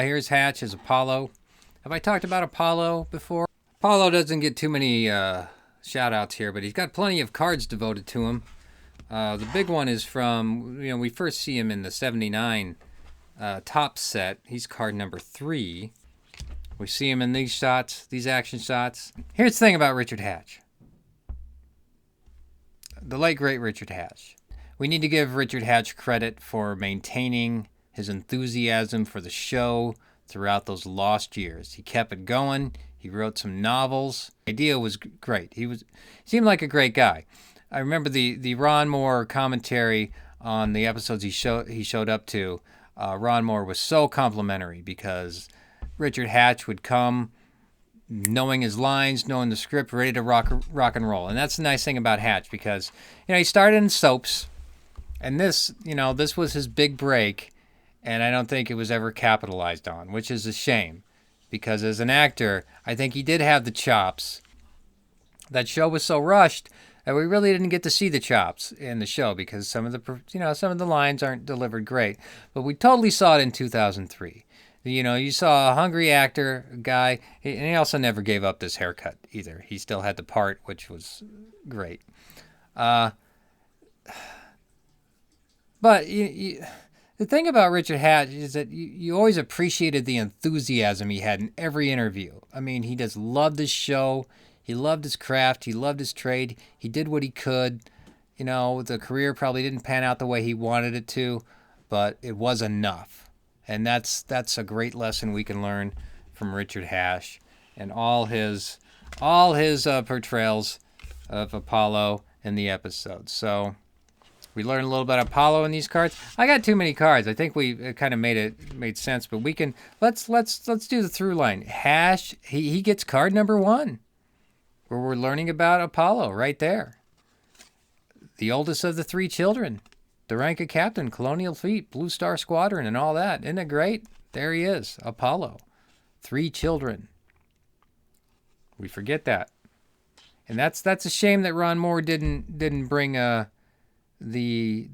Here's Hatch as Apollo. Have I talked about Apollo before? Apollo doesn't get too many shout outs here, but he's got plenty of cards devoted to him. The big one is from, we first see him in the 79 top set. He's card number 3. We see him in these shots, these action shots. Here's the thing about Richard Hatch. The late, great Richard Hatch. We need to give Richard Hatch credit for maintaining his enthusiasm for the show throughout those lost years. He kept it going. He wrote some novels. The idea was great. He seemed like a great guy. I remember the Ron Moore commentary on the episodes he showed up to. Ron Moore was so complimentary because Richard Hatch would come knowing his lines, knowing the script, ready to rock and roll. And that's the nice thing about Hatch because, he started in soaps, and this was his big break, and I don't think it was ever capitalized on, which is a shame because as an actor, I think he did have the chops. That show was so rushed that we really didn't get to see the chops in the show because some of the lines aren't delivered great. But we totally saw it in 2003. You saw a hungry actor, a guy, and he also never gave up this haircut either. He still had the part, which was great. But the thing about Richard Hatch is that you always appreciated the enthusiasm he had in every interview. I mean, he just loved his show. He loved his craft. He loved his trade. He did what he could. The career probably didn't pan out the way he wanted it to, but it was enough. And that's a great lesson we can learn from Richard Hatch and all his portrayals of Apollo in the episode. So we learned a little about Apollo in these cards. I got too many cards. I think we kind of made sense, but we can let's do the through line. Hatch, he gets card number 1, where we're learning about Apollo right there. The oldest of the 3 children. The rank of captain, Colonial Fleet, Blue Star Squadron, and all that. Isn't it great? There he is, Apollo. 3 children. We forget that. And that's a shame that Ron Moore didn't bring the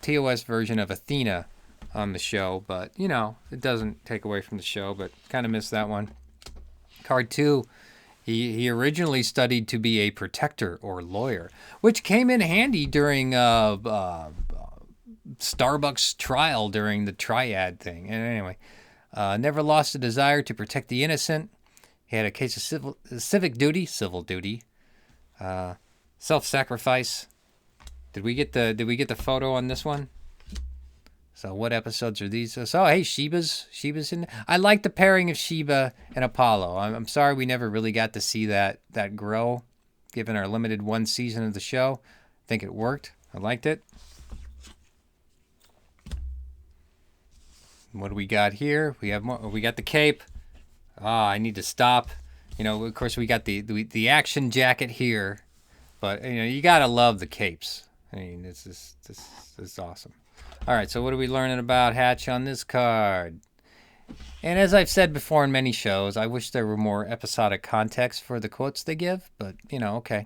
TOS version of Athena on the show. But, it doesn't take away from the show, but kind of missed that one. Card 2. He originally studied to be a protector or lawyer, which came in handy during Starbucks trial during the triad thing. And anyway, never lost a desire to protect the innocent. He had a case of civil duty, self-sacrifice. Did we get the photo on this one? So what episodes are these? So hey, Sheba's in. I like the pairing of Sheba and Apollo. I'm sorry we never really got to see that grow, given our limited 1 season of the show. I think it worked. I liked it. What do we got here? We have more. We got the cape. I need to stop. Of course we got the action jacket here, but you gotta love the capes. I mean, this is awesome. All right, so what are we learning about Hatch on this card? And as I've said before in many shows, I wish there were more episodic context for the quotes they give, but, okay.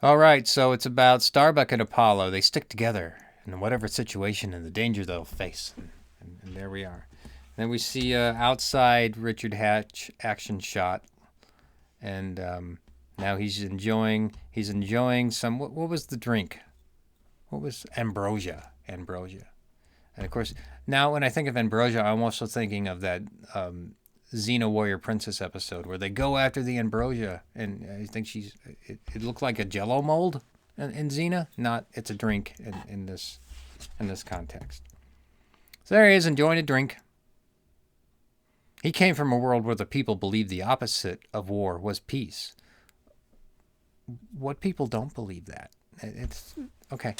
All right, so it's about Starbuck and Apollo. They stick together in whatever situation and the danger they'll face. And there we are. And then we see outside Richard Hatch action shot. And now he's enjoying some, what was the drink? What was ambrosia? Ambrosia. And of course, now when I think of ambrosia, I'm also thinking of that Xena Warrior Princess episode where they go after the ambrosia. And I think it looked like a Jell-O mold in Xena. It's a drink in this context. So there he is enjoying a drink. He came from a world where the people believed the opposite of war was peace. What people don't believe that? It's okay.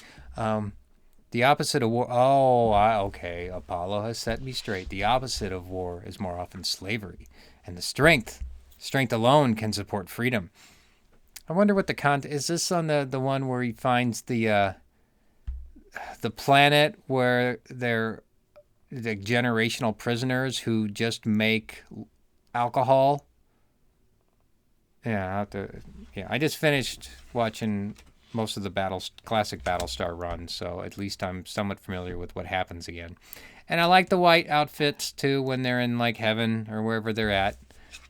The opposite of war. Okay. Apollo has set me straight. The opposite of war is more often slavery, and the strength alone can support freedom. I wonder what the is. This on the one where he finds the planet where they're the generational prisoners who just make alcohol. Yeah, I just finished watching most of the classic Battlestar run, so at least I'm somewhat familiar with what happens again. And I like the white outfits too when they're in like heaven or wherever they're at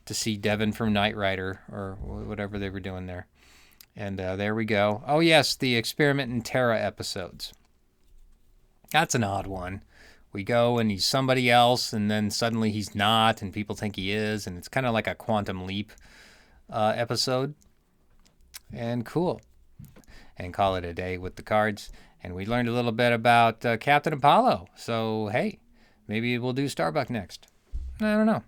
to see Devin from Knight Rider or whatever they were doing there. And there we go. Oh yes, the Experiment in Terra episodes. That's an odd one. We go and he's somebody else, and then suddenly he's not, and people think he is, and it's kind of like a Quantum Leap episode. And cool. And call it a day with the cards. And we learned a little bit about Captain Apollo. So, hey, maybe we'll do Starbuck next. I don't know.